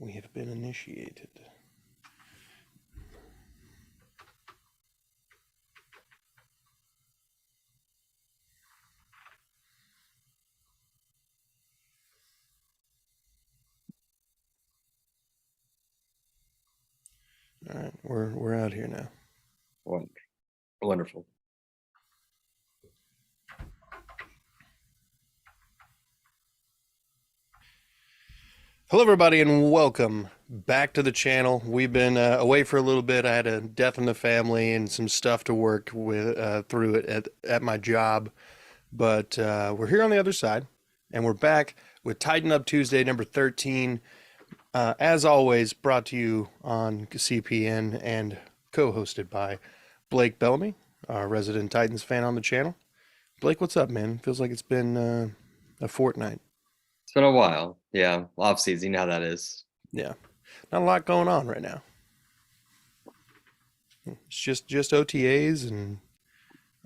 We have been initiated. All right, we're out here now. Wonderful. Hello, everybody, and welcome back to the channel. We've been away for a little bit. I had a death in the family and some stuff to work with through it at my job, but we're here on the other side, and we're back with Tighten Up Tuesday number 13. As always, brought to you on CPN and co-hosted by Blake Bellamy, our resident Titans fan on the channel. Blake, what's up, man? Feels like it's been a fortnight. It's been a while. Yeah, off season. You know how that is. Yeah, not a lot going on right now. It's just OTAs and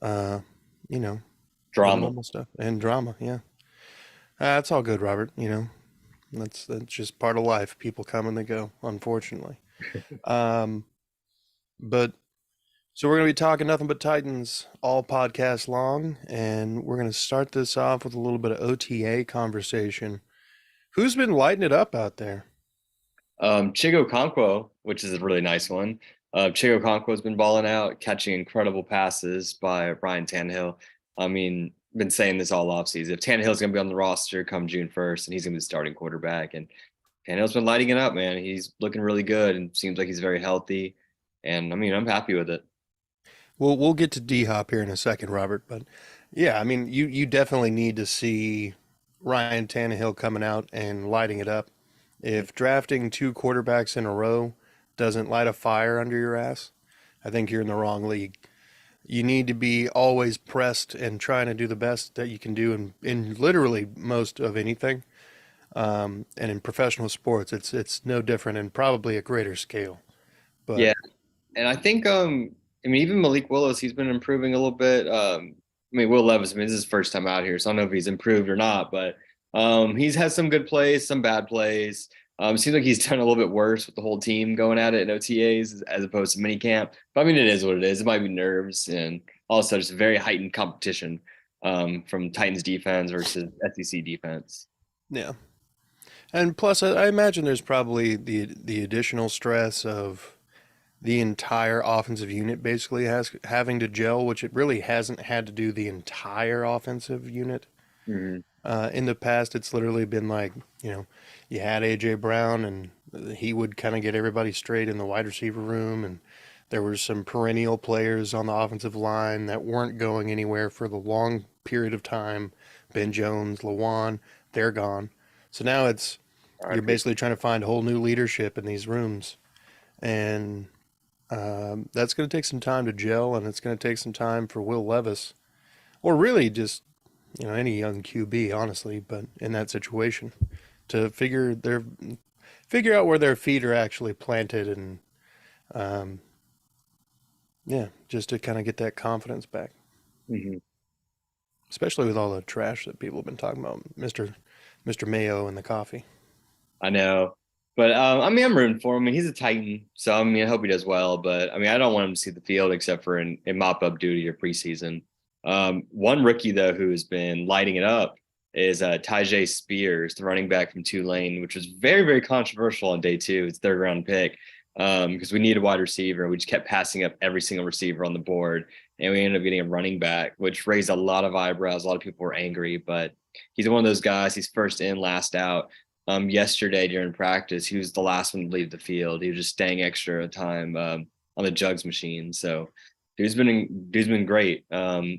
uh, you know, the Drama. normal stuff and drama. Yeah, it's all good, Robert. That's just part of life. People come and they go, unfortunately. Um, but so we're gonna be talking nothing but Titans all podcast long, and we're gonna start this off with a little bit of OTA conversation. Who's been lighting it up out there? Chigo Okonkwo, which is a really nice one. Chigo Okonkwo has been balling out, catching incredible passes by Ryan Tannehill. I mean, been saying this all offseason. If Tannehill's going to be on the roster come June 1st, and he's going to be the starting quarterback, and Tannehill's been lighting it up, man. He's looking really good and seems like he's very healthy. And I mean, I'm happy with it. We'll get to D Hop here in a second, Robert, but yeah, I mean you definitely need to see Ryan Tannehill coming out and lighting it up. If drafting two quarterbacks in a row doesn't light a fire under your ass, I think you're in the wrong league. You need to be always pressed and trying to do the best that you can do in literally most of anything. And in professional sports, it's no different and probably a greater scale. But Yeah. And I think I mean even Malik Willis, he's been improving a little bit. I mean Will Levis, I mean this is his first time out here, so I don't know if he's improved or not, but he's had some good plays, some bad plays. Seems like he's done a little bit worse with the whole team going at it in OTAs as opposed to minicamp. But I mean it is what it is. It might be nerves and also just very heightened competition from Titans defense versus SEC defense. yeah. And plus, I imagine there's probably the additional stress of the entire offensive unit basically has having to gel, which it really hasn't had to do the entire offensive unit. Mm-hmm. In the past, it's literally been like, you had AJ Brown and he would kind of get everybody straight in the wide receiver room, and there were some perennial players on the offensive line that weren't going anywhere for the long period of time. Ben Jones, Lawan, they're gone. So now you're basically trying to find whole new leadership in these rooms, and that's going to take some time to gel, and it's going to take some time for Will Levis, or really just any young QB, honestly, but in that situation, to figure out where their feet are actually planted, and um, yeah, just to kind of get that confidence back, Mm-hmm. especially with all the trash that people have been talking about, Mister Mayo and the coffee. I know. But I mean, I'm rooting for him. I mean, he's a Titan, so I mean, I hope he does well. But I mean, I don't want him to see the field except for in mop-up duty or preseason. One rookie though who has been lighting it up is Tyjae Spears, the running back from Tulane, which was very, very controversial on day two. It's third round pick because we need a wide receiver. We just kept passing up every single receiver on the board, and we ended up getting a running back, which raised a lot of eyebrows. A lot of people were angry, but he's one of those guys. He's first in, last out. Yesterday during practice, he was the last one to leave the field. He was just staying extra time on the jugs machine. So dude's been great.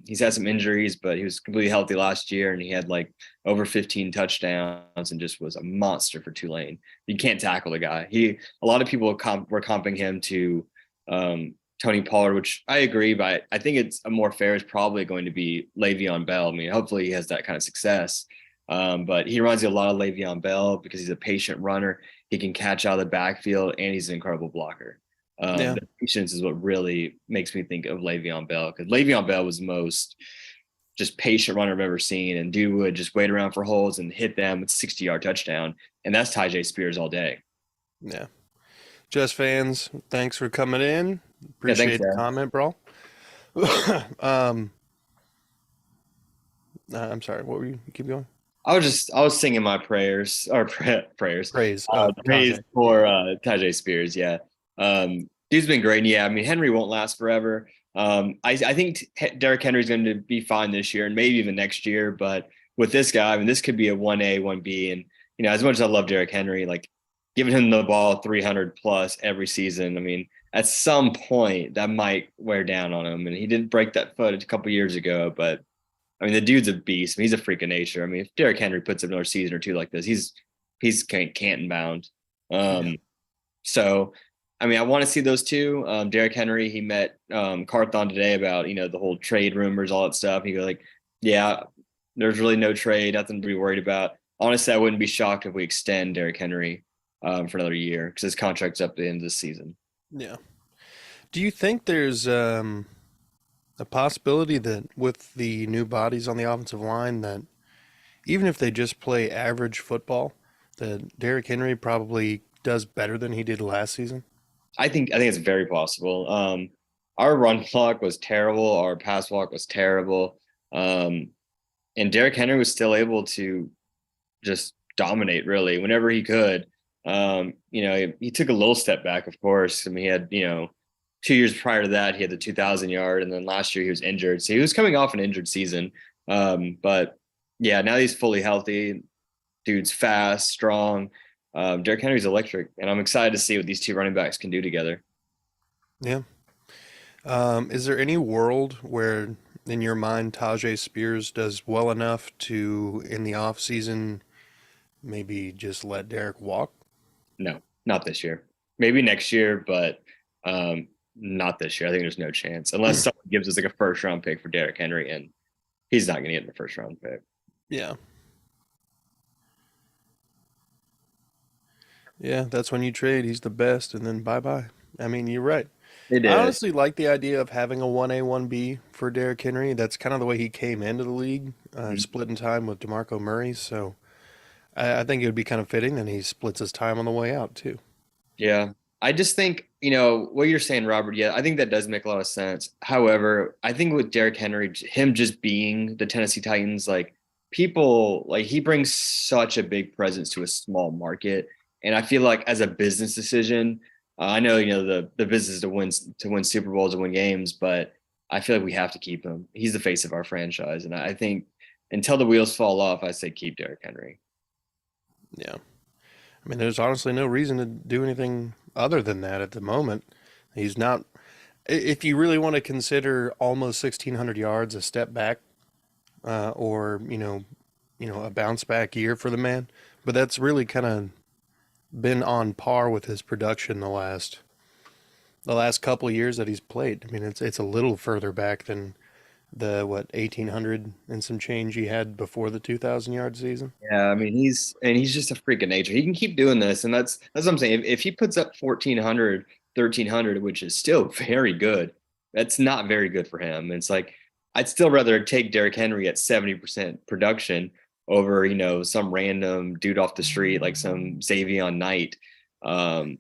He's had some injuries, but he was completely healthy last year, and he had like over 15 touchdowns and just was a monster for Tulane. You can't tackle the guy. A lot of people were comping him to Tony Pollard, which I agree, but I think it's a more fair is probably going to be Le'Veon Bell. I mean, hopefully he has that kind of success. But he reminds me a lot of Le'Veon Bell because he's a patient runner. He can catch out of the backfield, and he's an incredible blocker. Yeah, The patience is what really makes me think of Le'Veon Bell, because Le'Veon Bell was the most just patient runner I've ever seen, and dude would just wait around for holes and hit them with 60-yard touchdown, and that's Tyjae Spears all day. Yeah. Just fans, thanks for coming in. Yeah, thanks, Appreciate the Dad. comment, bro. um, I'm sorry. What were you? Keep going. I was singing my prayers or prayers, Praise. Oh, praise Tajay. for Tajay Spears. Yeah, dude's been great. And yeah, I mean Henry won't last forever. I think Derrick Henry's going to be fine this year and maybe even next year. But with this guy, I mean, this could be a 1A, 1B. And as much as I love Derrick Henry, like giving him the ball 300 plus every season, I mean, at some point that might wear down on him. And he didn't break that foot a couple years ago, but I mean, the dude's a beast. I mean, he's a freak of nature. I mean, if Derrick Henry puts up another season or two like this, he's Canton bound. Yeah. So, I mean, I want to see those two. Derrick Henry, he met Carthon today about the whole trade rumors, all that stuff. He goes like, yeah, there's really no trade, nothing to be worried about. Honestly, I wouldn't be shocked if we extend Derrick Henry for another year because his contract's up at the end of the season. Yeah. Do you think there's a possibility that with the new bodies on the offensive line that even if they just play average football, that Derrick Henry probably does better than he did last season? I think it's very possible. Our run block was terrible. Our pass block was terrible. Um, and Derrick Henry was still able to just dominate really whenever he could. He took a little step back, of course. I mean, he had 2 years prior to that, he had the 2,000 yard, and then last year he was injured, so he was coming off an injured season. But yeah, now he's fully healthy. Dude's fast, strong. Derrick Henry's electric, and I'm excited to see what these two running backs can do together. Yeah. Is there any world where, in your mind, Tajay Spears does well enough to, in the off season, maybe just let Derek walk? No, not this year. Maybe next year, but not this year. I think there's no chance unless someone gives us like a first round pick for Derrick Henry, and he's not going to get in the first round pick. Yeah. Yeah, that's when you trade. He's the best, and then bye bye. I mean, you're right. They I did. honestly like the idea of having a 1A, 1B for Derrick Henry. That's kind of the way he came into the league, splitting time with DeMarco Murray. So I think it would be kind of fitting that he splits his time on the way out, too. Yeah. I just think, what you're saying, Robert, yeah, I think that does make a lot of sense. However, I think with Derrick Henry, him just being the Tennessee Titans, like people, like he brings such a big presence to a small market. And I feel like as a business decision, I know, the business is to win Super Bowls and win games, but I feel like we have to keep him. He's the face of our franchise. And I think until the wheels fall off, I say keep Derrick Henry. Yeah. I mean, there's honestly no reason to do anything other than that at the moment. He's not, if you really want to consider almost 1,600 yards a step back, or, a bounce back year for the man, but that's really kind of been on par with his production the last couple of years that he's played. I mean, it's a little further back than the 1,800 and some change he had before the 2,000 yard season. Yeah, I mean he's just a freak of nature. He can keep doing this, and that's what I'm saying. If he puts up 1,400, 1,300, which is still very good, that's not very good for him. It's like I'd still rather take Derrick Henry at 70% production over some random dude off the street like some Xavier Knight, um,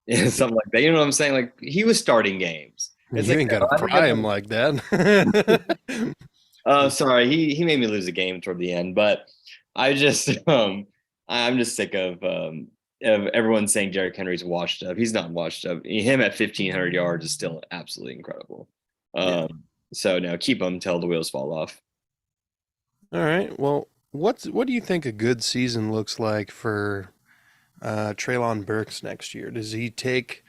something like that. You know what I'm saying? Like he was starting games. It's You like ain't got no, to I think pry him like that. sorry, he made me lose a game toward the end, but I just I'm just sick of everyone saying Derrick Henry's washed up. He's not washed up. Him at 1,500 yards is still absolutely incredible. Yeah. So no, keep him till the wheels fall off. All right. Well, what do you think a good season looks like for Traylon Burks next year? Does he take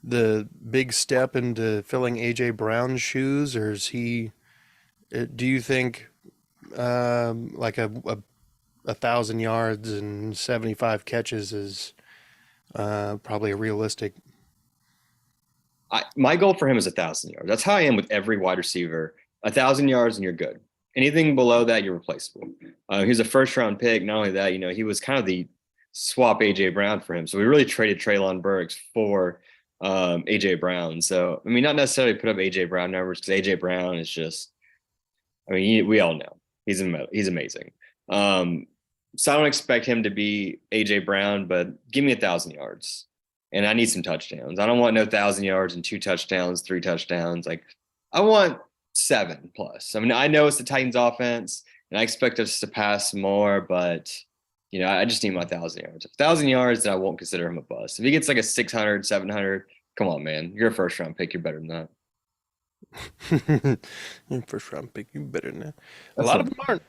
the big step into filling AJ Brown's shoes, or is he? Do you think like a 1,000 yards and 75 catches is probably a realistic? My goal for him is 1,000 yards. That's how I am with every wide receiver. 1,000 yards and you're good. Anything below that, you're replaceable. He was a first round pick. Not only that, he was kind of the swap AJ Brown for him. So we really traded Traylon Burks for AJ Brown. So I mean, not necessarily put up AJ Brown numbers because AJ Brown is just. I mean, we all know he's amazing. So I don't expect him to be AJ Brown, but give me 1,000 yards. and I need some touchdowns. I don't want no 1,000 yards and 2 touchdowns, 3 touchdowns. Like I want 7+. I mean, I know it's the Titans offense, and I expect us to pass more, but I just need my 1,000 yards. 1,000 yards, then I won't consider him a bust. If he gets like a 600, 700, come on, man. You're a first round pick. You're better than that. First round pick, you better than that. A That's lot not- of them aren't.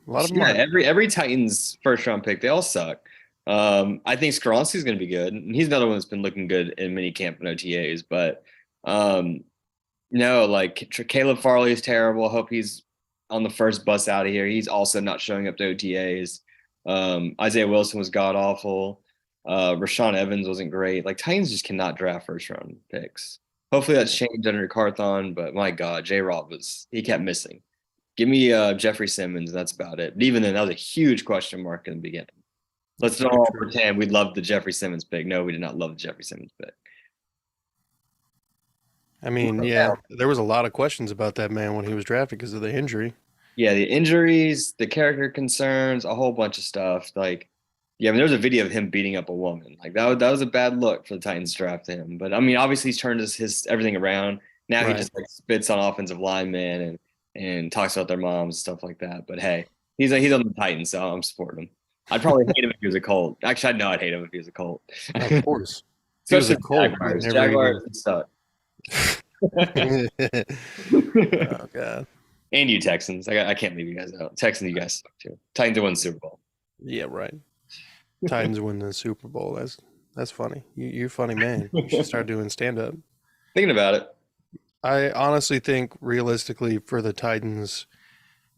A lot of them Yeah, aren't. every Titans first round pick, they all suck. I think Skoronski's going to be good, and he's another one that's been looking good in mini camp and OTAs. But no, like Caleb Farley is terrible. Hope he's on the first bus out of here. He's also not showing up to OTAs. Isaiah Wilson was god awful. Rashawn Evans wasn't great. Like Titans just cannot draft first round picks. Hopefully that's changed under Carthon, but my God, J. Rob he kept missing. Give me Jeffrey Simmons, and that's about it. But even then, that was a huge question mark in the beginning. Let's not all pretend we loved the Jeffrey Simmons pick. No, we did not love the Jeffrey Simmons pick. I mean, yeah, there was a lot of questions about that man when he was drafted because of the injury. Yeah, the injuries, the character concerns, a whole bunch of stuff. Like, yeah, I mean, there was a video of him beating up a woman. Like that was a bad look for the Titans to draft him. But I mean, obviously he's turned his everything around. Now he Right. just like spits on offensive linemen and talks about their moms and stuff like that. But hey, he's on the Titans, so I'm supporting him. I'd probably hate him if he was a Colt. Actually, I know I'd hate him if he was a Colt. Of course. He was a Especially Colt. Jaguars suck. Oh God. And you Texans. I can't leave you guys out. Texans, you guys suck too. Titans are winning the Super Bowl. Yeah, right. Titans win the Super Bowl. That's funny. You're a funny man. You should start doing stand up. Thinking about it. I honestly think realistically for the Titans,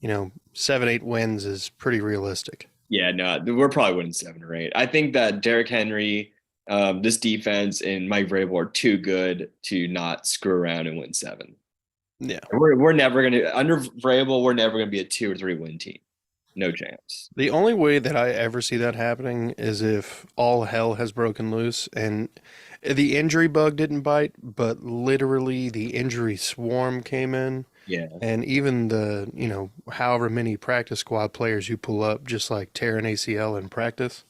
7-8 wins is pretty realistic. Yeah, no, we're probably winning 7 or 8. I think that Derrick Henry, this defense, and Mike Vrabel are too good to not screw around and win 7. Yeah. We're never gonna under Vrabel. We're never gonna be a 2 or 3 win team. No chance. The only way that I ever see that happening is if all hell has broken loose and the injury bug didn't bite, but literally the injury swarm came in. Yeah. And even the, however many practice squad players you pull up just like tear an ACL in practice.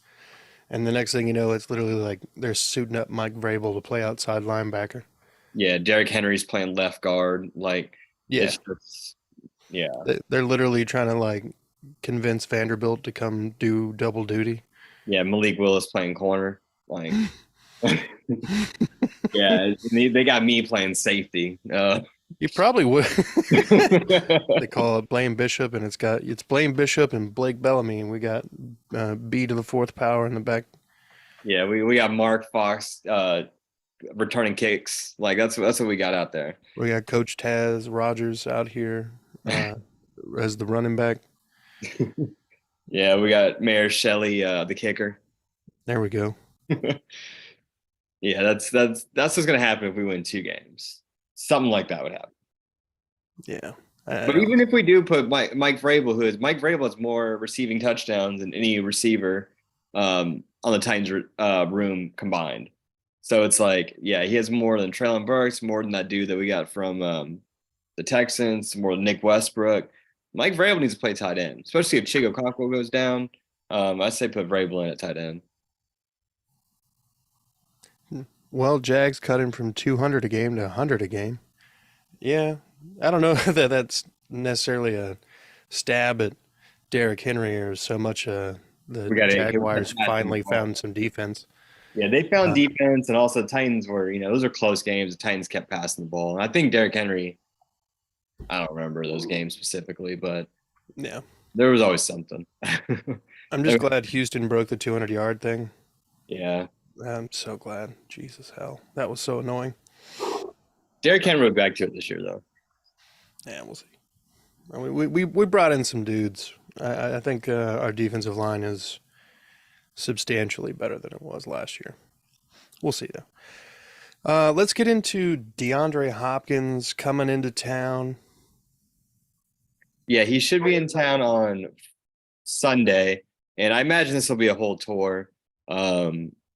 And the next thing you know, it's literally like they're suiting up Mike Vrabel to play outside linebacker. Yeah, Derrick Henry's playing left guard. Like, Yeah. it's just, yeah. They're literally trying to like convince Vanderbilt to come do double duty. Yeah, Malik Willis playing corner. Like, yeah, they got me playing safety. You probably would. They call it Blaine Bishop, and it's Blaine Bishop and Blake Bellamy, and we got B to the fourth power in the back. Yeah, we got Mark Fox returning kicks. Like that's what we got out there. We got Coach Taz Rogers out here as the running back. Yeah, we got Mayor Shelley, the kicker. There we go. Yeah, that's what's gonna happen if we win 2 games. Something like that would happen. Yeah. But even if we do put Mike Vrabel, Mike Vrabel has more receiving touchdowns than any receiver on the Titans room combined. So it's like, yeah, he has more than Treylon Burks, more than that dude that we got from the Texans, more than Nick Westbrook. Mike Vrabel needs to play tight end, especially if Chigo Okonkwo goes down. I say put Vrabel in at tight end. Well, Jags cut him from 200 a game to 100 a game. Yeah, I don't know that that's necessarily a stab at Derrick Henry or so much the Jaguars finally found some defense. Yeah, they found defense, and also the Titans were, those are close games. The Titans kept passing the ball. And I think Derrick Henry, I don't remember those games specifically, but yeah, there was always something. I'm just glad Houston broke the 200-yard thing. Yeah. I'm so glad. Jesus, hell. That was so annoying. Derrick Henry will be back to it this year, though. Yeah, we'll see. I mean, we brought in some dudes. I think our defensive line is substantially better than it was last year. We'll see, though. Let's get into DeAndre Hopkins coming into town. Yeah, he should be in town on Sunday, and I imagine this will be a whole tour.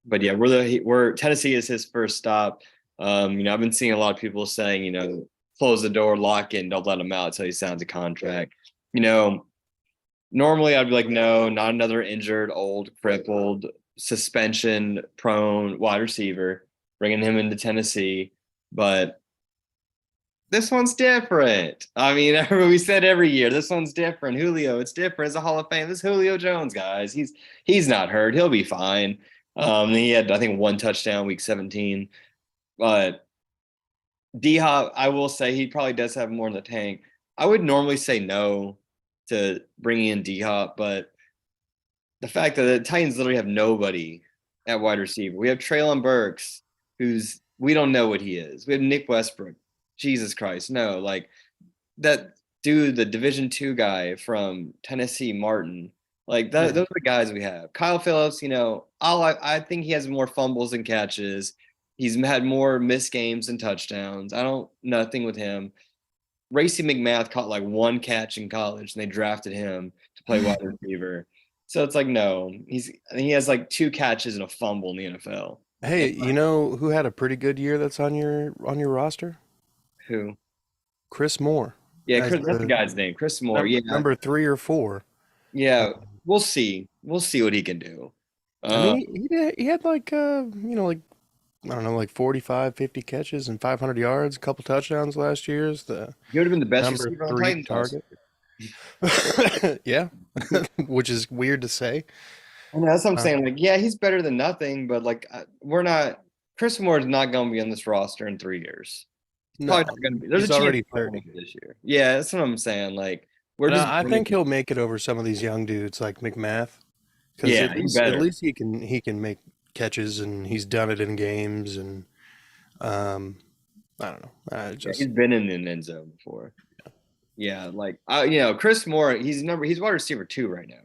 But yeah, we're Tennessee is his first stop. I've been seeing a lot of people saying, close the door, lock in, don't let him out until he signs a contract. Normally I'd be like, no, not another injured, old, crippled, suspension prone wide receiver, bringing him into Tennessee. But this one's different. I mean, we said every year, this one's different. Julio, it's different. It's a Hall of Fame. This Julio Jones, guys. He's not hurt. He'll be fine. He had, I think, 1 touchdown week 17. But D Hop, I will say he probably does have more in the tank. I would normally say no to bringing in D Hop, but the fact that the Titans literally have nobody at wide receiver. We have Traylon Burks, who's we don't know what he is. We have Nick Westbrook. Jesus Christ, no! Like that dude, the Division II guy from Tennessee, Martin. Like that, those are the guys we have. Kyle Phillips, I think he has more fumbles and catches. He's had more missed games and touchdowns. I don't nothing with him. Racy McMath caught like 1 catch in college, and they drafted him to play wide receiver. So it's like no, I think he has like 2 catches and a fumble in the NFL. Hey, you know who had a pretty good year that's on your roster? Who? Chris Moore. Yeah, As Chris, that's the the guy's name, Chris Moore. Yeah, number 3 or 4. yeah. We'll see. We'll see what he can do. I Uh, mean, he had like like I don't know, like 45, 50 catches and 500 yards, a couple touchdowns last year. Is the he would have been the best number receiver on the 3 Titans last target. year. Yeah, which is weird to say. And that's what I'm Uh, saying. Like, yeah, he's better than nothing, but like, we're not. Chris Moore is not going to be on this roster in 3 years. no, Probably not going to be. There's a he's chance already he won't 30. make it this year. Yeah, that's what I'm saying. Like, we're And just. I think he'll make it over some of these young dudes like McMath, because Yeah, he at better. least he can make catches and he's done it in games and um I don't know. I Yeah, he's just been in the end zone before. Yeah, like Chris Moore, he's wide receiver 2 right now.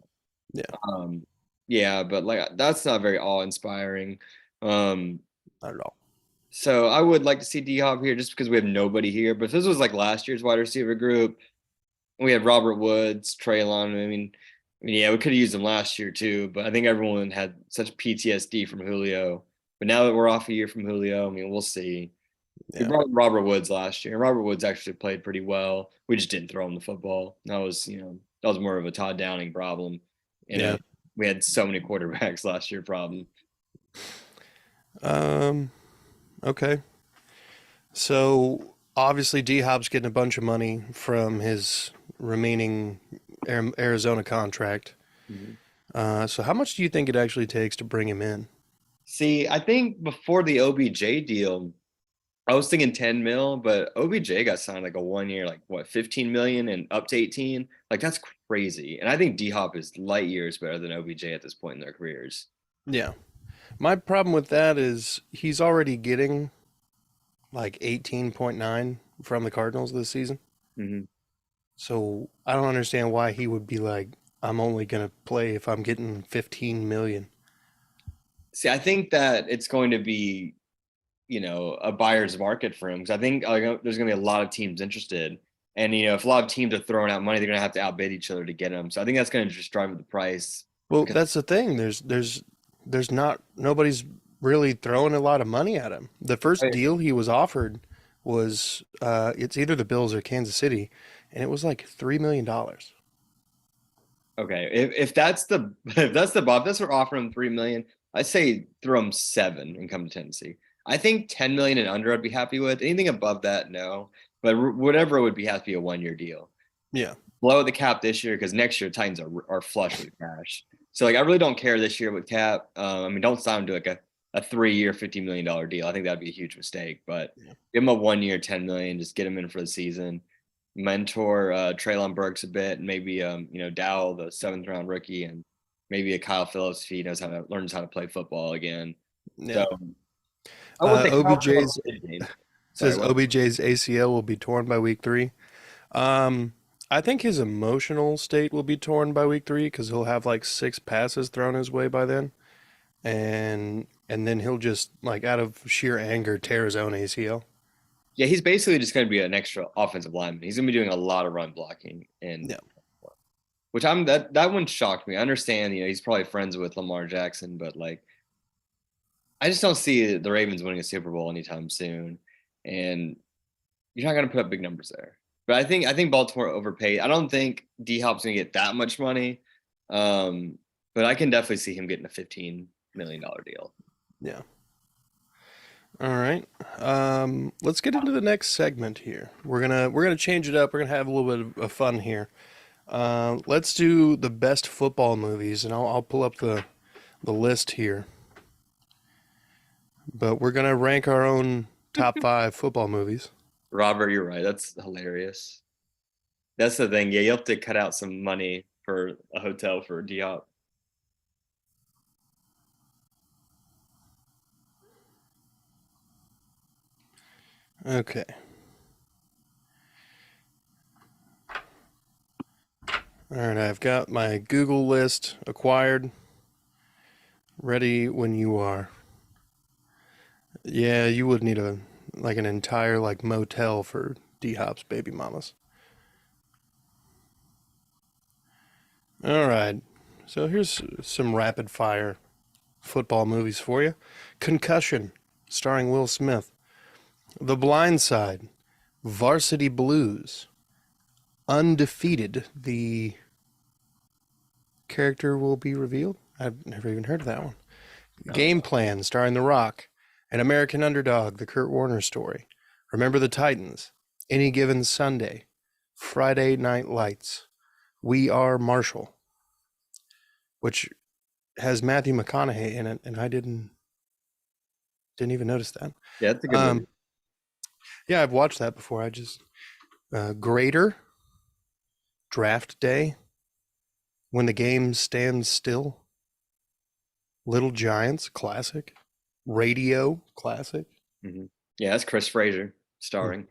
yeah, Um, yeah, but like that's not very awe-inspiring. Um, not at all. so I would like to see D Hop here just because we have nobody here. But if this was like last year's wide receiver group, we had Robert Woods, Traylon. Yeah, we could have used him last year too, but I think everyone had such PTSD from Julio. But now that we're off a year from Julio, I mean, we'll see. We Yeah, brought Robert Woods last year. Robert Woods actually played pretty well. We just didn't throw him the football. That was more of a Todd Downing problem. yeah. We had so many quarterbacks last year problem. Um, okay. So obviously D Hop's getting a bunch of money from his remaining Arizona contract. Mhm. So how much do you think it actually takes to bring him in? See, I think before the OBJ deal, I was thinking 10 mil, but OBJ got signed like a 1 year, like what, 15 million and up to 18. Like that's crazy. And I think D Hop is light years better than OBJ at this point in their careers. Yeah. My problem with that is he's already getting like 18.9 from the Cardinals this season. Hmm. So I don't understand why he would be like, I'm only gonna play if I'm getting 15 million. See, I think that it's going to be, a buyer's market for him because I think there's going to be a lot of teams interested. And, if a lot of teams are throwing out money, they're going to have to outbid each other to get him. So I think that's going to just drive up the price. Well, Because, that's the thing. There's not nobody's really throwing a lot of money at him. The first deal he was offered was it's either the Bills or Kansas City, and it was like $3 million. okay, if that's the if that's the Bob, that's what we're offering him 3 million. I say throw him 7 and come to Tennessee. I think 10 million and under I'd be happy with. Anything above that, no. But whatever it would be has to be a 1 year deal. Yeah. Blow the cap this year because next year Titans are flush with cash. So like I really don't care this year with cap. Don't sign him to like a 3 year $50 million deal. I think that'd be a huge mistake. But Yeah. give him a 1 year 10 million. Just get him in for the season. Mentor Traylon Burks a bit, and maybe Dowell, the 7th round rookie, and maybe a Kyle Phillips if he learns how to play football again. Yeah. So I would say Kyle Phillips OBJ's mid-game. Sorry, says what? OBJ's ACL will be torn by week 3. I think his emotional state will be torn by week 3 because he'll have like 6 passes thrown his way by then, and then he'll just like out of sheer anger tear his own ACL. Yeah, he's basically just going to be an extra offensive lineman. He's going to be doing a lot of run blocking, and Yeah. which that one shocked me. I understand, he's probably friends with Lamar Jackson, but like I just don't see the Ravens winning a Super Bowl anytime soon, and you're not going to put up big numbers there. But I think Baltimore overpaid. I don't think D Hop's going to get that much money, but I can definitely see him getting a 15. $1 million deal. Yeah. All right. Let's get into the next segment here. We're gonna change it up. We're gonna have a little bit of fun here. Let's do the best football movies, and I'll pull up the list here. But we're gonna rank our own top five football movies. Robert, you're right. That's hilarious. That's the thing. Yeah, you have to cut out some money for a hotel for Diop. Okay. All right. I've got my Google list acquired. Ready when you are. Yeah, you would need an entire like motel for D Hop's baby mamas. All right. So here's some rapid fire football movies for you. Concussion, starring Will Smith. The Blind Side, Varsity Blues, Undefeated. The character will be revealed. I've never even heard of that one. No. Game Plan, starring The Rock. An American Underdog, the Kurt Warner story. Remember the Titans. Any Given Sunday. Friday Night Lights. We Are Marshall, which has Matthew McConaughey in it, and I didn't even notice that. Yeah, that's a good movie. Yeah, I've watched that before. I just Greater, Draft Day, When the Game Stands Still, Little Giants, classic, Radio, classic, Yeah, that's Chris Fraser starring.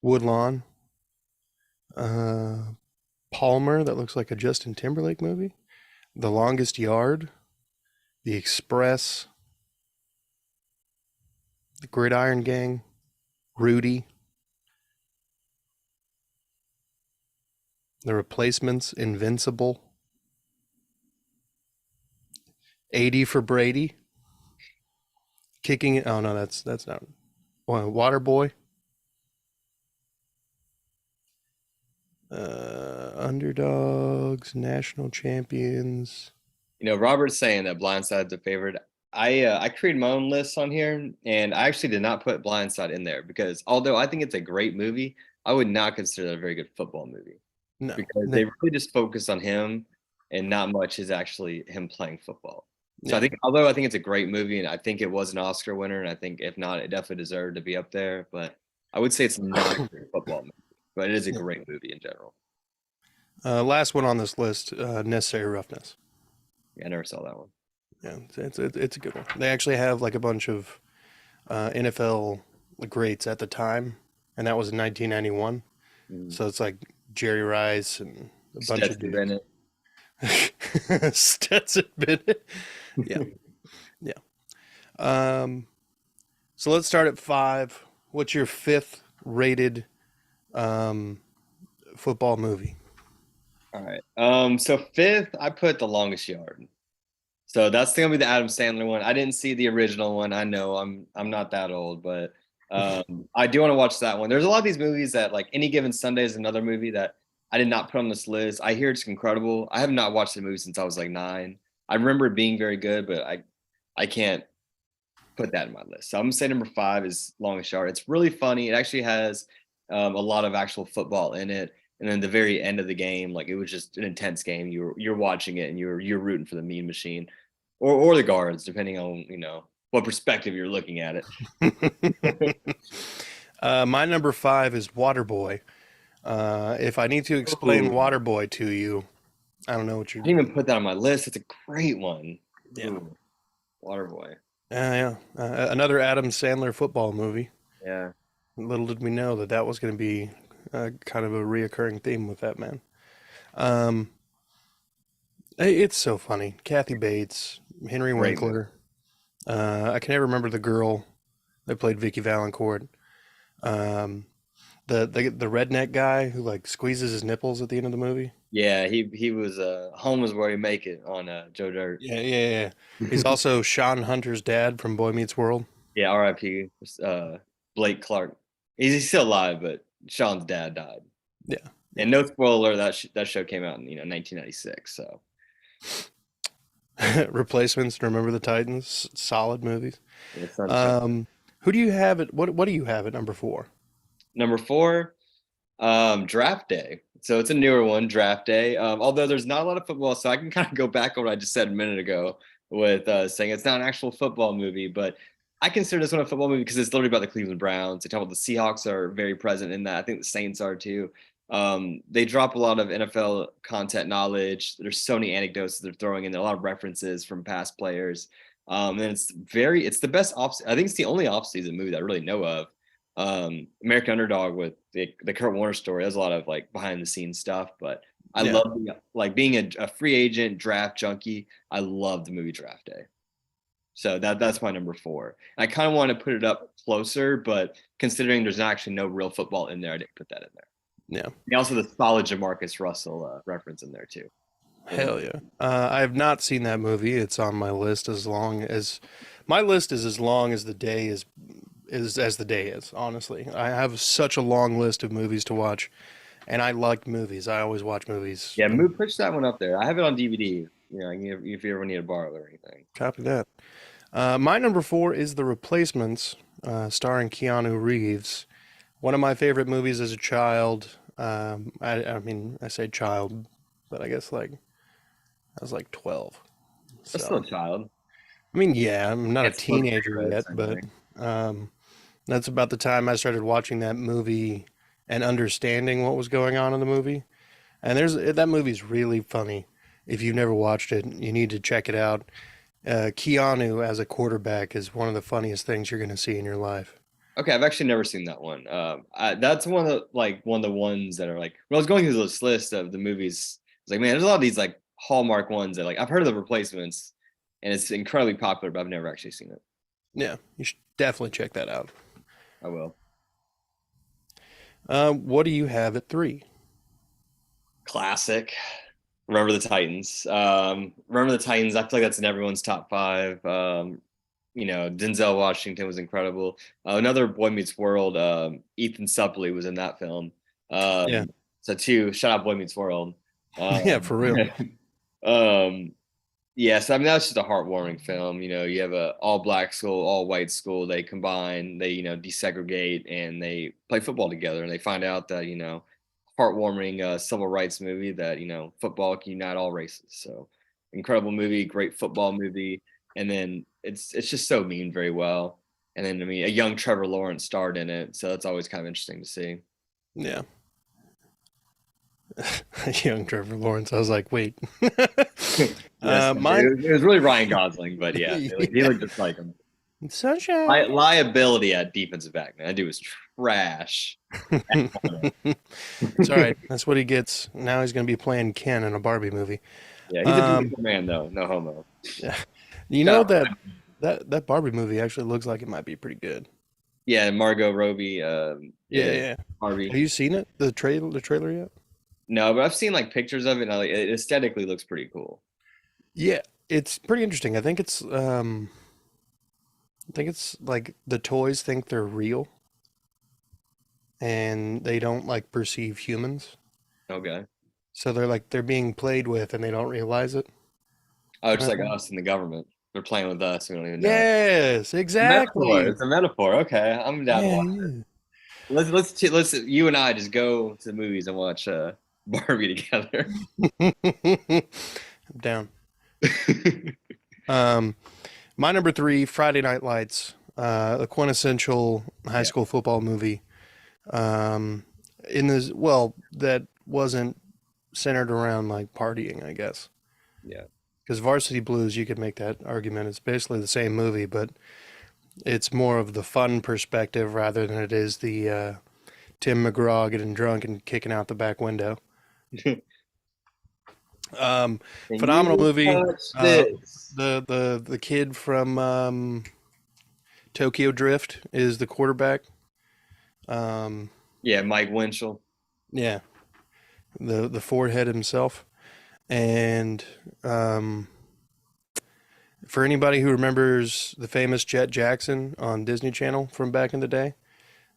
Woodlawn, Palmer, that looks like a Justin Timberlake movie, The Longest Yard, The Express, The Gridiron Gang, Rudy, The Replacements, Invincible, 80 for Brady, Kicking It. Oh no, that's not. Waterboy, Underdogs, National Champions. You know, Robert's saying that Blindside's a favorite. I created my own list on here, and I actually did not put Blindside in there because although I think it's a great movie, I would not consider it a very good football movie No, because they really just focus on him, and not much is actually him playing football. So I think, although I think it's a great movie, and I think it was an Oscar winner, and I think if not, it definitely deserved to be up there. But I would say it's not a great football movie, but it is a great movie in general. Last one on this list, Necessary Roughness. Yeah, I never saw that one. Yeah, it's a good one. They actually have like a bunch of NFL greats at the time, and that was in 1991. So it's like Jerry Rice and a bunch of Stetson dudes. Bennett. Stetson Bennett. Yeah, yeah. So let's start at five. What's your fifth rated football movie? All right. So fifth, I put The Longest Yard. So that's gonna be the Adam Sandler one. I didn't see the original one. I know I'm not that old, but I do want to watch that one. There's a lot of these movies that like Any Given Sunday is another movie that I did not put on this list. I hear it's incredible. I have not watched the movie since I was like 9. I remember it being very good, but I can't put that in my list. So I'm gonna say number 5 is Longest Yard. It's really funny. It actually has a lot of actual football in it. And then the very end of the game, like it was just an intense game. You're watching it and you're rooting for the Mean Machine, or the guards, depending on what perspective you're looking at it. My number 5 is Waterboy. If I need to explain Waterboy to you, I don't know what you're. I didn't even put that on my list. It's a great one. Yeah. Ooh, Waterboy. Yeah. Another Adam Sandler football movie. Yeah. Little did we know that was going to be kind of a reoccurring theme with that man. It's so funny. Kathy Bates, Henry Great Winkler. I can never remember the girl that played Vicky Valancourt. The redneck guy who like squeezes his nipples at the end of the movie. Yeah, he was Home is Where You Make It on Joe Dirt. Yeah. He's also Sean Hunter's dad from Boy Meets World. Yeah, R.I.P. Blake Clark. He's still alive, but Sean's dad died. Yeah. And no spoiler, that show came out in 1996. So Replacements, Remember the Titans, solid movies. Yeah, Sunshine. Um, who do you have at what do you have at number four? Number four, Draft Day. So it's a newer one, Draft Day. Although there's not a lot of football, so I can kind of go back on what I just said a minute ago with saying it's not an actual football movie, but I consider this one a football movie because it's literally about the Cleveland Browns. They talk about the Seahawks are very present in that. I think the Saints are too. They drop a lot of NFL content knowledge. There's so many anecdotes that they're throwing in there, a lot of references from past players. And it's the best off. I think it's the only off-season movie that I really know of. American Underdog with the Kurt Warner story. There's a lot of like behind the scenes stuff, but I Yeah. love like being a free agent draft junkie. I love the movie Draft Day. So that's my number four. I kind of want to put it up closer, but considering there's actually no real football in there, I didn't put that in there. Yeah. And also the solid Jamarcus Russell reference in there too. Hell yeah. I have not seen that movie. It's on my list as long as my list is as long as the day is as the day is, honestly. I have such a long list of movies to watch, and I like movies. I always watch movies. Yeah, move push that one up there. I have it on DVD. You know, if you ever need to borrow it or anything. Copy that. My number four is The Replacements, starring Keanu Reeves. One of my favorite movies as a child. I mean, I say child, but I guess like I was like 12. That's still a So, child. I mean, yeah, I'm not a It's supposed to be teenager the yet, same but thing. um, that's about the time I started watching that movie and understanding what was going on in the movie. And that movie's really funny. If you've never watched it, you need to check it out. Keanu as a quarterback is one of the funniest things you're going to see in your life. Okay, I've actually never seen that one. That's one of the ones that are like when I was going through this list of the movies, it's like man, there's a lot of these like Hallmark ones that like I've heard of the Replacements, and it's incredibly popular, but I've never actually seen it. Yeah, you should definitely check that out. I will. What do you have at three? Classic. Remember the Titans. Remember the Titans. I feel like that's in everyone's top five. You know, Denzel Washington was incredible. Another Boy Meets World. Ethan Suplee was in that film. Yeah, So two, shout out Boy Meets World. yeah, Um, for real. um, yes, I mean that's just a heartwarming film. You know, you have a all black school, all white school. They combine, they desegregate, and they play football together. And they find out that heartwarming civil rights movie that football can unite all races. So incredible movie, great football movie, and then it's just so mean very well. And then I mean a young Trevor Lawrence starred in it, so that's always kind of interesting to see. Yeah, young Trevor Lawrence. I was like, wait. Yes, Mine. it was really Ryan Gosling, but yeah, he Yeah. looked just like him. Sunshine. Liability at defensive back, man. That dude was trash. It's all right. That's what he gets. Now he's going to be playing Ken in a Barbie movie. Yeah, he's a Um, beautiful man though. No homo. yeah. You Shout know out. that Barbie movie actually looks like it might be pretty good. Yeah, Margot Robbie. Yeah, Yeah, yeah. Have Harvey. you seen it? The trailer yet? No, but I've seen like pictures of it, and it aesthetically looks pretty cool. Yeah, it's pretty interesting. I think it's like the toys think they're real and they don't like perceive humans. Okay. So they're being played with and they don't realize it. Oh, just Uh, like us in the government. They're playing with us. We don't even know. yes, Metaphor. exactly. It's a metaphor. Okay, I'm down to Yeah, watch. yeah. Let's you and I just go to the movies and watch Barbie together. I'm down. Um, my number three, Friday Night Lights, the quintessential high Yeah, school football movie. Um, in this, well, that wasn't centered around like partying, I guess. yeah. Because Varsity Blues, you could make that argument. It's basically the same movie, but it's more of the fun perspective rather than it is the Tim McGraw getting drunk and kicking out the back window. Um, Can phenomenal you movie. touch Uh, this? the kid from Tokyo Drift is the quarterback. Um, Yeah, Mike Winchell. yeah, the forehead himself. And for anybody who remembers the famous Jet Jackson on Disney Channel from back in the day,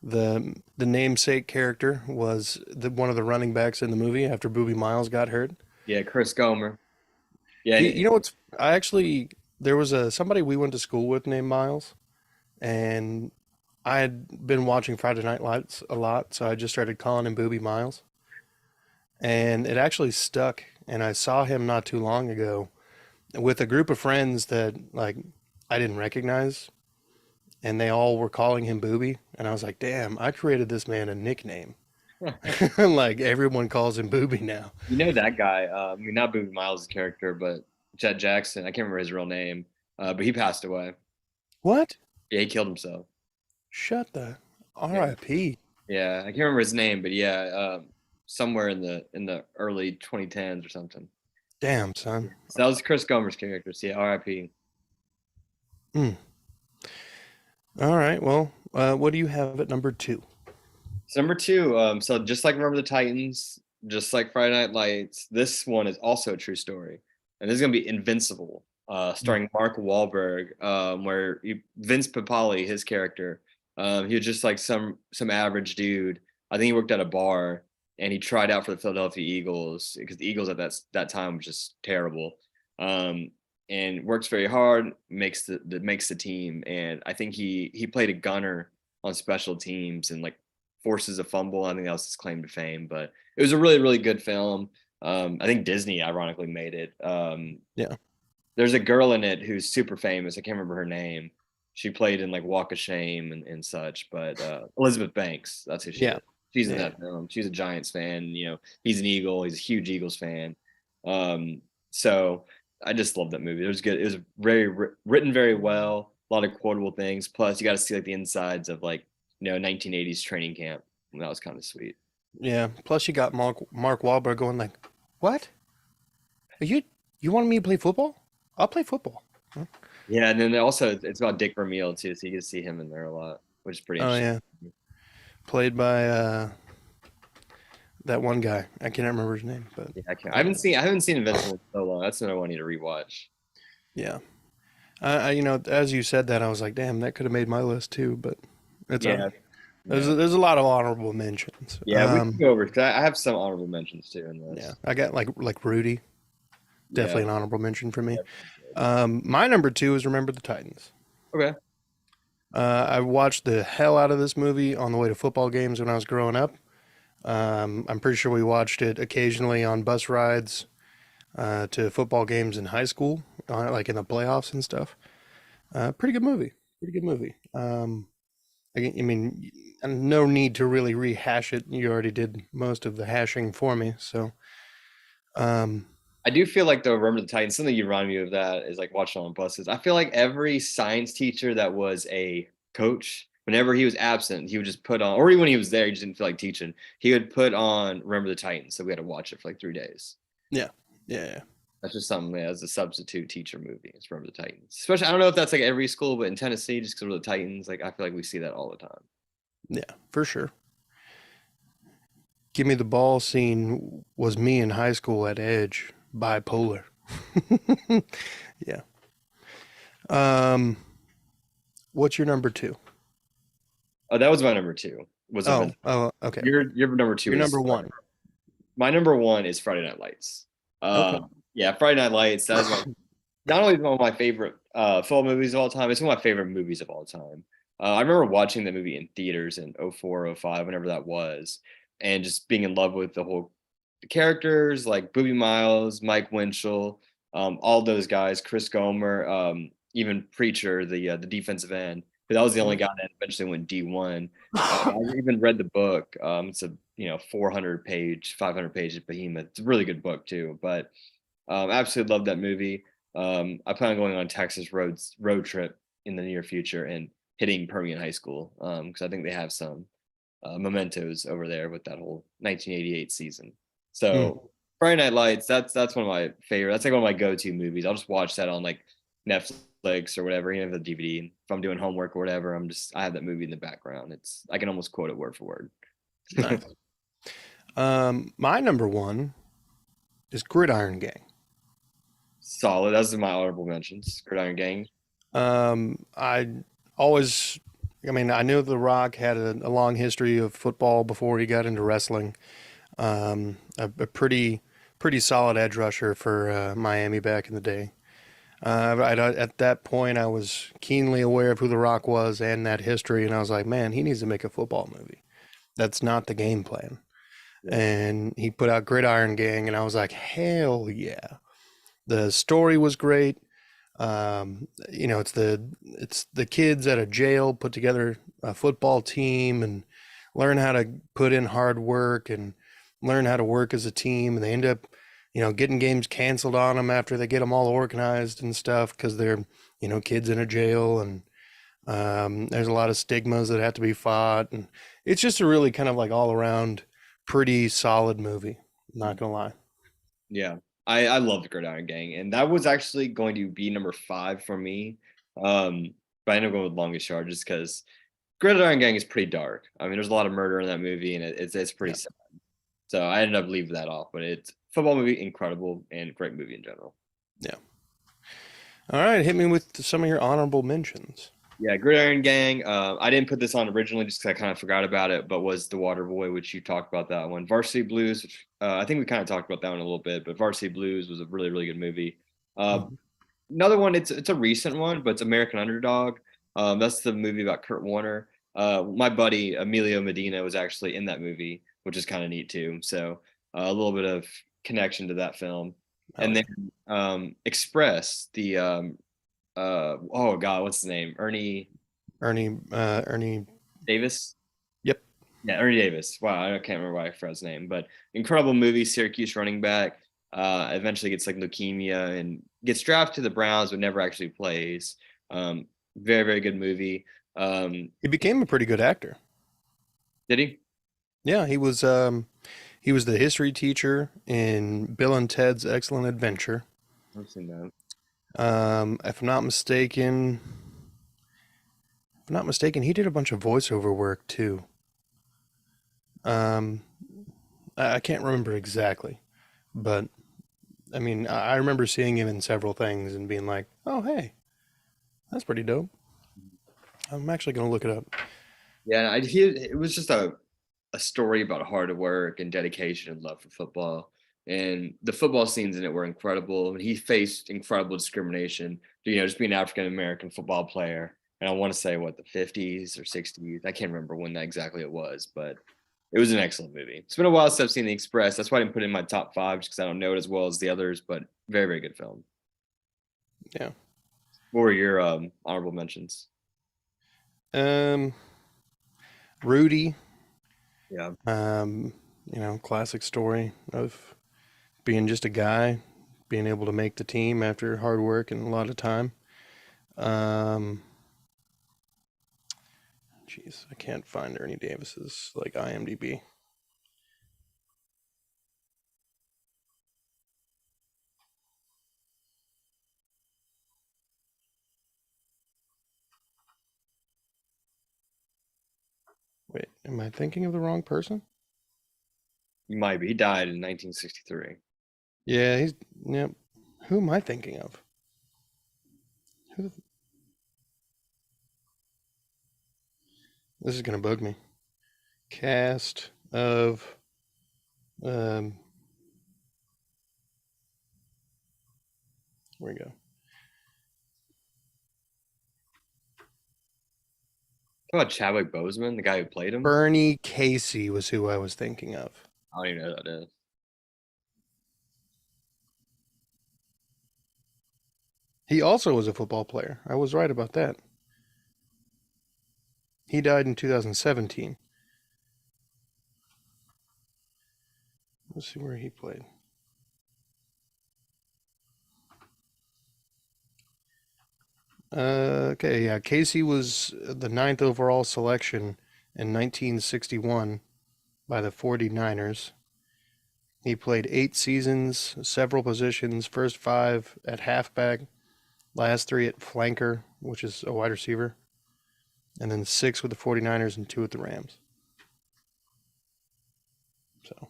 the namesake character was one of the running backs in the movie after Booby Miles got hurt. Yeah, Chris Gomer. Yeah, You know what's I actually there was a somebody we went to school with named Miles, and I had been watching Friday Night Lights a lot, so I just started calling him Booby Miles, and it actually stuck. And I saw him not too long ago with a group of friends that like I didn't recognize, and they all were calling him Booby, and I was like, "Damn, I created this man a nickname." Like everyone calls him Booby now. you know that guy. I mean, not Boobie Miles' character, but Jet Jackson. I can't remember his real name, but he passed away. What? Yeah, he killed himself. Shut the Yeah, R.I.P. yeah. I can't remember his name, but yeah, somewhere in the early 2010s or something. Damn, son. So that was Chris Gomer's character. So yeah, R.I.P. Mm. All right. Well, what do you have at number two? So number two, so just like Remember the Titans, just like Friday Night Lights, this one is also a true story, and this is gonna be Invincible, starring Mark Wahlberg, where Vince Papali, his character, he was just like some average dude. I think he worked at a bar, and he tried out for the Philadelphia Eagles because the Eagles at that time was just terrible, um, and works very hard, makes the team, and I think he played a gunner on special teams and like forces a fumble. I think that was his claim to fame, but it was a really, really good film. I think Disney ironically made it. Yeah. There's a girl in it who's super famous. I can't remember her name. She played in like Walk of Shame and such, but Elizabeth Banks, that's who she Yeah. is. She's in Yeah. that film. She's a Giants fan. You know, he's an Eagle. He's a huge Eagles fan. So I just love that movie. It was good. It was written very well. A lot of quotable things. Plus, you got to see like the insides of like 1980s training camp. And that was kind of sweet. Yeah. Plus, you got Mark Wahlberg going like, "What? Are you want me to play football? I'll play football." Huh? Yeah, and then also it's about Dick Vermeil too, so you get to see him in there a lot, which is pretty Oh interesting. yeah. Played by that one guy. I can't remember his name, but Yeah, I haven't seen Invincible in so long. That's another one I need to rewatch. yeah. As you said that, I was like, "Damn, that could have made my list too." But it's all Yeah, right. There's yeah, there's a lot of honorable mentions. yeah. We can go over 'cause I have some honorable mentions too in Yeah, this. I got like Rudy, Yeah. definitely an honorable mention for me. Yeah. My number two is Remember the Titans. Okay. I watched the hell out of this movie on the way to football games when I was growing up. I'm pretty sure we watched it occasionally on bus rides to football games in high school, like in the playoffs and stuff. Pretty good movie. Pretty good movie. I mean, no need to really rehash it. You already did most of the hashing for me. So, um, I do feel like though, Remember the Titans, something you remind me of that is like watching on buses. I feel like every science teacher that was a coach, whenever he was absent, he would just put on, or even when he was there, he just didn't feel like teaching. He would put on Remember the Titans, so we had to watch it for like 3 days. yeah, yeah, yeah. That's just something as a substitute teacher movie. It's Remember the Titans. Especially, I don't know if that's like every school, but in Tennessee, just because we're the Titans, like I feel like we see that all the time. Yeah, for sure. Give Me the Ball scene was me in high school at Edge, bipolar. Yeah. Um, what's your number two? Oh, that was my number two. Was Invincible. Okay. Your number two Your is number one. my number one is Friday Night Lights. Okay. Yeah, Friday Night Lights. That is my not only one of my favorite fall movies of all time, it's one of my favorite movies of all time. I remember watching the movie in theaters in '04, '05, whenever that was, and just being in love with the characters like Booby Miles, Mike Winchell, all those guys, Chris Gomer, even Preacher, the defensive end. But that was the only guy that eventually went D1. I even read the book. It's a 400 page, 500 page behemoth. It's a really good book too. But absolutely love that movie. I plan on going on a Texas road trip in the near future and hitting Permian High School because I think they have some mementos over there with that whole 1988 season. Mm. So Friday Night Lights, that's one of my favorite. That's like one of my go-to movies. I'll just watch that on like Netflix or whatever, even if the DVD. If I'm doing homework or whatever, I have that movie in the background. I can almost quote it word for word. Nice. My number one is Gridiron Gang. Solid. Those are my honorable mentions. Gridiron Gang. I always, I mean, I knew The Rock had a long history of football before he got into wrestling. A pretty pretty solid edge rusher for Miami back in the day. At that point, I was keenly aware of who The Rock was and that history, and I was like, man, he needs to make a football movie. That's not the game plan. Yeah. And he put out Gridiron Gang, and I was like, hell yeah. The story was great. It's the kids at a jail put together a football team and learn how to put in hard work and learn how to work as a team. And they end up, getting games canceled on them after they get them all organized and stuff because they're, kids in a jail and there's a lot of stigmas that have to be fought. And it's just a really kind of like all around pretty solid movie. Not gonna lie. Yeah, I love the Gridiron Gang, and that was actually going to be number 5 for me. But I ended up going with Longest Yard just because Gridiron Gang is pretty dark. I mean, there's a lot of murder in that movie, and it's pretty Yeah. sad. So I ended up leaving that off. But it's football movie, incredible, and great movie in general. Yeah. All right. Hit me with some of your honorable mentions. Yeah, Gridiron Gang. I didn't put this on originally just because I kind of forgot about it, but was The Water Boy, which you talked about that one. Varsity Blues, which I think we kind of talked about that one a little bit, but Varsity Blues was a really, really good movie. Uh, Mhm. Another one, it's a recent one, but it's American Underdog. That's the movie about Kurt Warner. My buddy Emilio Medina was actually in that movie, which is kind of neat too. So a little bit of connection to that film. Hell And then yeah. Express, the oh God, what's his name? Ernie. Davis. Yep. Yeah, Ernie Davis. Wow, I can't remember why I forgot his name, but incredible movie. Syracuse running back. Eventually gets like leukemia and gets drafted to the Browns, but never actually plays. Very, very good movie. He became a pretty good actor. Did he? Yeah, he was the history teacher in Bill and Ted's Excellent Adventure. I've seen that. If I'm not mistaken, he did a bunch of voiceover work too. Um, I can't remember exactly, but I mean, I remember seeing him in several things and being like, "Oh, hey, that's pretty dope." I'm actually gonna look it up. Yeah, it was just a story about hard work and dedication and love for football. And the football scenes in it were incredible. And he faced incredible discrimination, just being an African American football player. And I want to say what the 50s or 60s. I can't remember when that exactly it was, but it was an excellent movie. It's been a while since I've seen The Express. That's why I didn't put it in my top 5 just because I don't know it as well as the others, but very, very good film. Yeah. What were your honorable mentions? Um, Rudy. Yeah. Classic story of being just a guy, being able to make the team after hard work and a lot of time. Um, Jeez, I can't find Ernie Davis's like IMDb. Wait, am I thinking of the wrong person? You might be. He died in 1963. Yeah, yep. Who am I thinking of? Who, this is gonna bug me. Cast of um, where we go? How about Chadwick Boseman, the guy who played him? Bernie Casey was who I was thinking of. I don't even know who that is. He also was a football player. I was right about that. He died in 2017. Let's see where he played. Okay, yeah. Casey was the ninth overall selection in 1961 by the 49ers. He played 8 seasons, several positions, first 5 at halfback, last 3 at flanker, which is a wide receiver, and then 6 with the 49ers and 2 with the Rams. So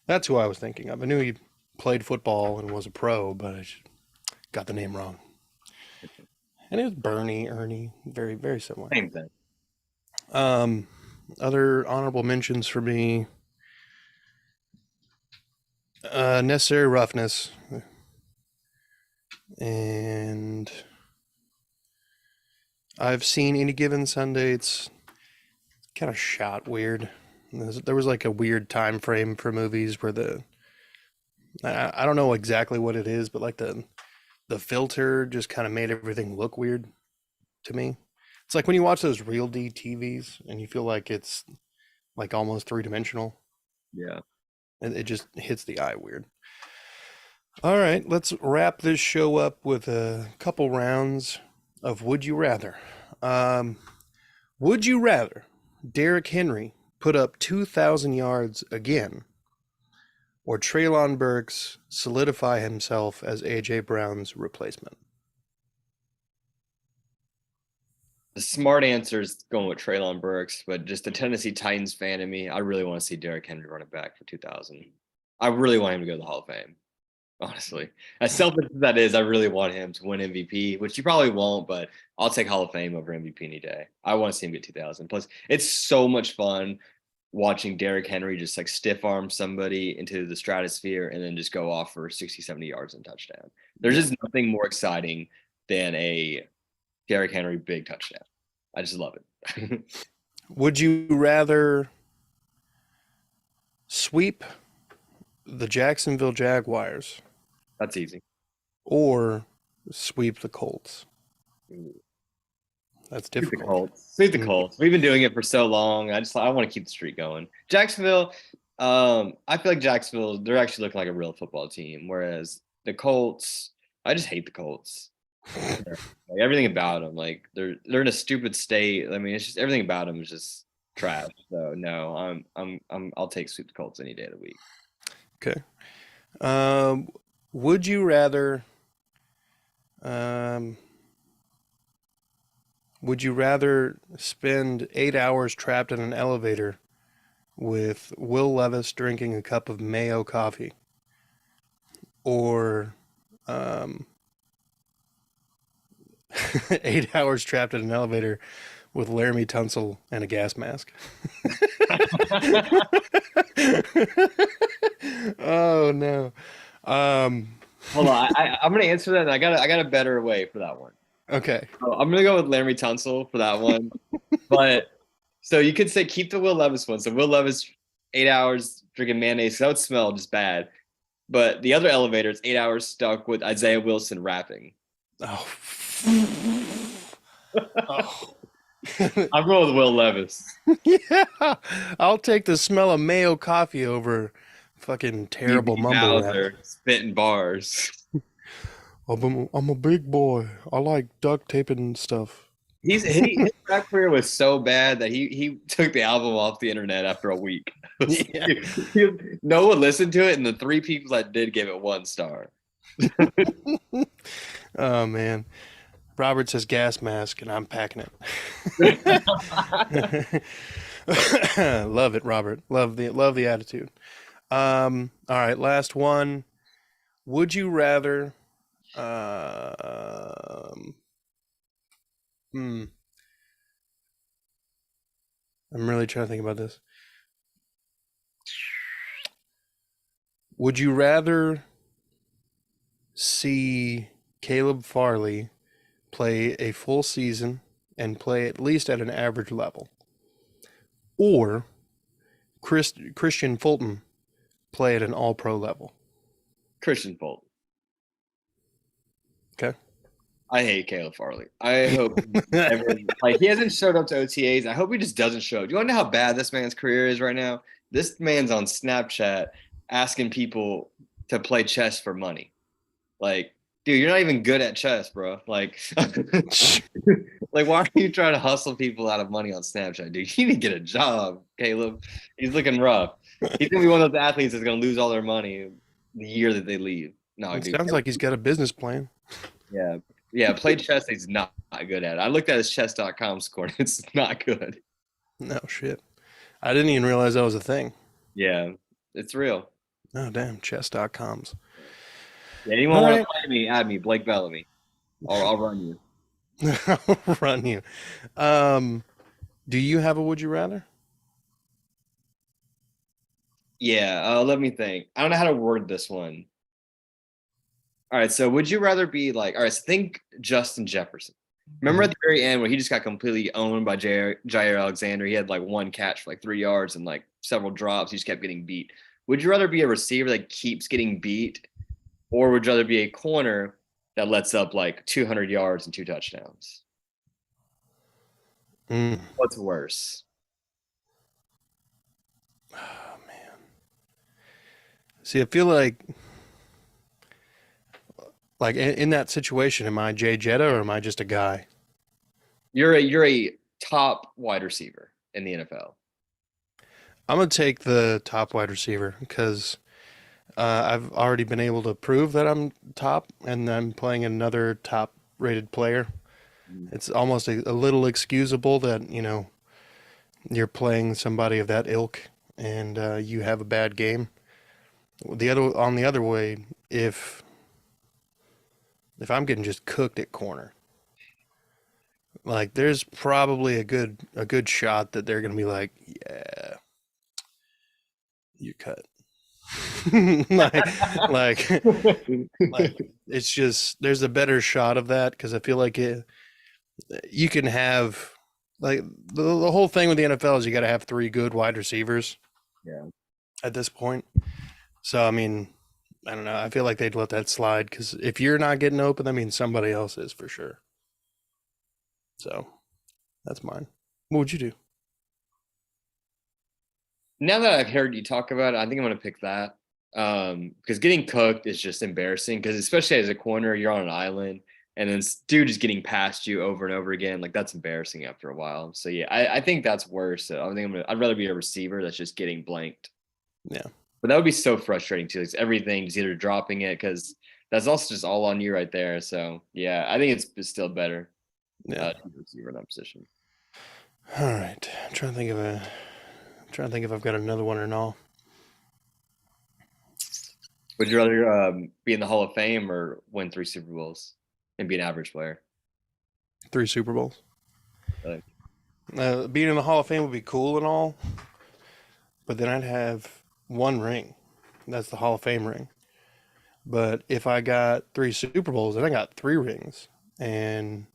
that's who I was thinking of. I knew he played football and was a pro, but I got the name wrong. And it was Ernie, very, very similar. Same thing. Other honorable mentions for me. Necessary roughness, and I've seen Any Given Sunday. It's kind of shot weird. There was like a weird time frame for movies where I don't know exactly what it is, but like the filter just kind of made everything look weird to me. It's like when you watch those real D TVs and you feel like it's like almost three dimensional. Yeah. It just hits the eye weird. All right, let's wrap this show up with a couple rounds of Would You Rather. Um, would you rather Derrick Henry put up 2,000 yards again, or Traylon Burks solidify himself as A.J. Brown's replacement? The smart answer is going with Traylon Burks, but just the Tennessee Titans fan in me, I really want to see Derrick Henry running back for 2,000. I really want him to go to the Hall of Fame. Honestly, as selfish as that is, I really want him to win MVP, which you probably won't, but I'll take Hall of Fame over MVP any day. I want to see him get 2,000. Plus, it's so much fun watching Derrick Henry just like stiff arm somebody into the stratosphere and then just go off for 60, 70 yards and touchdown. There's just nothing more exciting than a Derrick Henry big touchdown. I just love it. Would you rather sweep the Jacksonville Jaguars That's easy. or sweep the Colts? That's Sweep the difficult. Colts. Sweep the Colts. We've been doing it for so long. I want to keep the streak going. Jacksonville, I feel like Jacksonville, they're actually looking like a real football team. Whereas the Colts, I just hate the Colts. Like, everything about them, like they're in a stupid state. I mean, it's just everything about them is just trash. So no, I'll take sweep the Colts any day of the week. Okay. Um, would you rather um, would you rather spend 8 hours trapped in an elevator with Will Levis drinking a cup of mayo coffee, or um, 8 hours trapped in an elevator with Laramie Tunsil and a gas mask? Oh no. Um, Hold on, I'm gonna answer that. And I got a better way for that one. okay. So I'm gonna go with Laramie Tunsil for that one. But so you could say keep the Will Levis one. So Will Levis, 8 hours drinking mayonnaise. That would smell just bad. But the other elevator is 8 hours stuck with Isaiah Wilson rapping. Oh. Oh. I'm going with Will Levis. Yeah. I'll take the smell of mayo coffee over fucking terrible BB mumble rap. Bowser spitting bars. I'm a big boy. I like duct taping stuff. His rap career was so bad that he took the album off the internet after a week. Yeah. No one listened to it, and the three people that did gave it 1 star. Oh man. Robert says gas mask and I'm packing it. Love it, Robert. Love the attitude. All right, last one. Would you rather um hmm, I'm really trying to think about this. Would you rather see Caleb Farley play a full season and play at least at an average level, or Christian Fulton play at an all-pro level? Christian Fulton. Okay. I hate Caleb Farley. I hope he hasn't showed up to OTAs. I hope he just doesn't show up. Do you want to know how bad this man's career is right now? This man's on Snapchat asking people to play chess for money. Like, dude, you're not even good at chess, bro. Like, like, why are you trying to hustle people out of money on Snapchat, dude? You need to get a job, Caleb. He's looking rough. He's gonna be one of those athletes that's gonna lose all their money the year that they leave. No, It dude. sounds like he's got a business plan. Yeah. Yeah, play chess he's not good at. I looked at his chess.com score and it's not good. No shit. I didn't even realize that was a thing. Yeah, it's real. Oh damn, chess.coms. Yeah, anyone All want right. to play me, add me, Blake Bellamy. I'll run you. I'll run you. Do you have a would you rather? Yeah, let me think. I don't know how to word this one. All right, so would you rather be like, all right, so think Justin Jefferson. Remember at the very end where he just got completely owned by Jair Alexander? He had like one catch for like 3 yards and like several drops. He just kept getting beat. Would you rather be a receiver that keeps getting beat, or would you rather be a corner that lets up like 200 yards and 2 touchdowns? Mm. What's worse? Oh man. See, I feel like in that situation, am I Jay Jetta or am I just a guy? You're a top wide receiver in the NFL. I'm gonna take the top wide receiver because I've already been able to prove that I'm top, and I'm playing another top rated player. It's almost a little excusable that, you're playing somebody of that ilk and you have a bad game. On the other way, if I'm getting just cooked at corner, like there's probably a good shot that they're gonna be like, yeah, you cut. like like like it's just there's a better shot of that because I feel like you can have like the whole thing with the NFL is you got to have three good wide receivers Yeah. at this point. So I mean, I don't know. I feel like they'd let that slide because if you're not getting open, that means somebody else is for sure. So that's mine. What would you do? Now that I've heard you talk about it, I think I'm gonna pick that. Because getting cooked is just embarrassing. Because especially as a corner, you're on an island, and then dude is getting past you over and over again. Like that's embarrassing after a while. So yeah, I think that's worse. So I think I'd rather be a receiver that's just getting blanked. Yeah, But that would be so frustrating too. It's everything just either dropping it because that's also just all on you right there. So yeah, I think it's still better yeah. to be a receiver in that position. All right. Trying to think if I've got another one or not. Would you rather be in the Hall of Fame or win 3 Super Bowls and be an average player? 3 Super Bowls. Like, Being in the Hall of Fame would be cool and all, but then I'd have one ring. That's the Hall of Fame ring. But if I got 3 Super Bowls, then I got 3 rings, and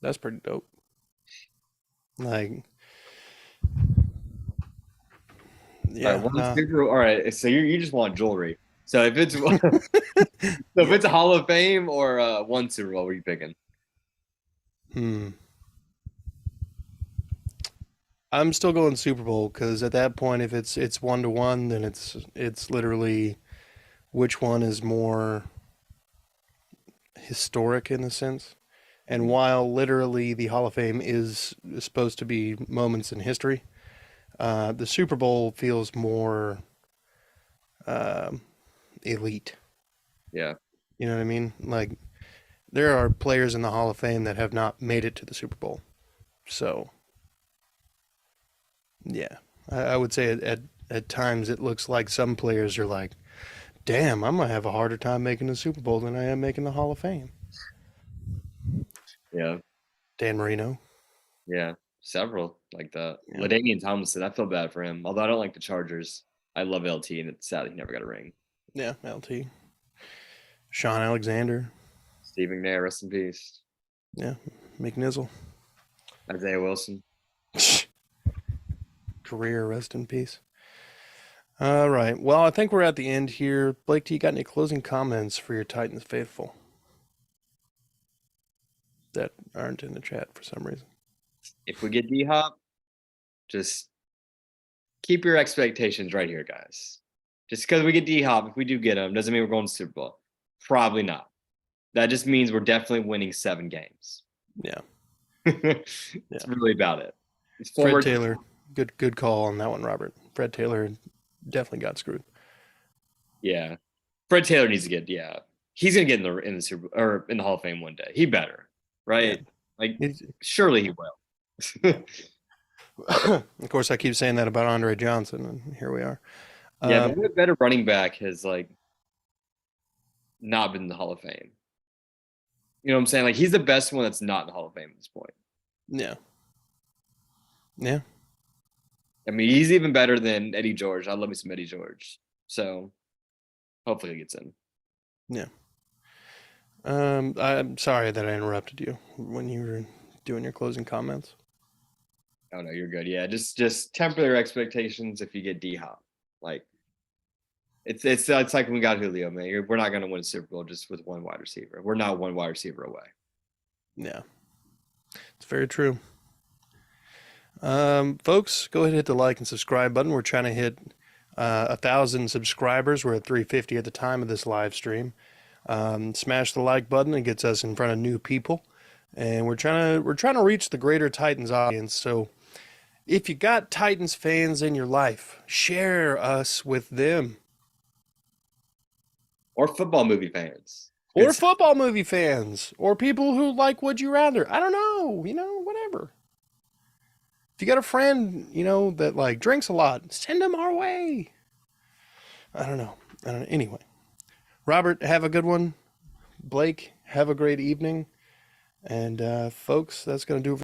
that's pretty dope. Like, all right, yeah, one nah. Super. All right, so you just want jewelry. So if it's so if Yeah. it's a Hall of Fame or one Super Bowl, what are you picking? Hmm. I'm still going Super Bowl because at that point, if it's 1-1, then it's literally which one is more historic in a sense. And while literally the Hall of Fame is supposed to be moments in history, the Super Bowl feels more um elite. Yeah, You know what I mean? Like there are players in the Hall of Fame that have not made it to the Super Bowl. So yeah, I would say at times it looks like some players are like, "Damn, I'm gonna have a harder time making the Super Bowl than I am making the Hall of Fame." yeah, Dan Marino. yeah. Several like that. Yeah, LaDainian Tomlinson. I feel bad for him. Although I don't like the Chargers. I love LT, and it's sad he never got a ring. yeah, LT. Sean Alexander. Steve McNair, rest in peace. Yeah, McNizzle. Isaiah Wilson. Career rest in peace. All right. Well, I think we're at the end here. Blake, do you got any closing comments for your Titans faithful that aren't in the chat for some reason? If we get D Hop, just keep your expectations right here, guys. Just because we get D Hop, if we do get him, doesn't mean we're going to Super Bowl. Probably not. That just means we're definitely winning 7 games. Yeah. It's Yeah. really about it. It's Fred former Taylor. Good call on that one, Robert. Fred Taylor definitely got screwed. Yeah. Fred Taylor needs to get, yeah. He's gonna get in the Super or in the Hall of Fame one day. He better, Yeah. right? Like He's- surely he will. of course, I keep saying that about Andre Johnson, and here we are. Yeah, but what better running back has like not been in the Hall of Fame? You know what I'm saying? Like he's the best one that's not in the Hall of Fame at this point. Yeah. Yeah. I mean, he's even better than Eddie George. I love me some Eddie George. So hopefully he gets in. Yeah. I'm sorry that I interrupted you when you were doing your closing comments. Oh no, you're good. Yeah, just temper your expectations if you get D Hop. Like it's like when we got Julio, man. We're not gonna win a Super Bowl just with one wide receiver. We're not one wide receiver away. Yeah, it's very true. Folks, go ahead and hit the like and subscribe button. We're trying to hit 1,000 subscribers. We're at 350 at the time of this live stream. Smash the like button. It gets us in front of new people, and we're trying to reach the greater Titans audience. So if you got Titans fans in your life, share us with them. Or football movie fans. Or football movie fans, or people who like Would You Rather. I don't know, whatever. If you got a friend, that like drinks a lot, send them our way. I don't know. Anyway, Robert, have a good one. Blake, have a great evening. And folks, that's going to do it for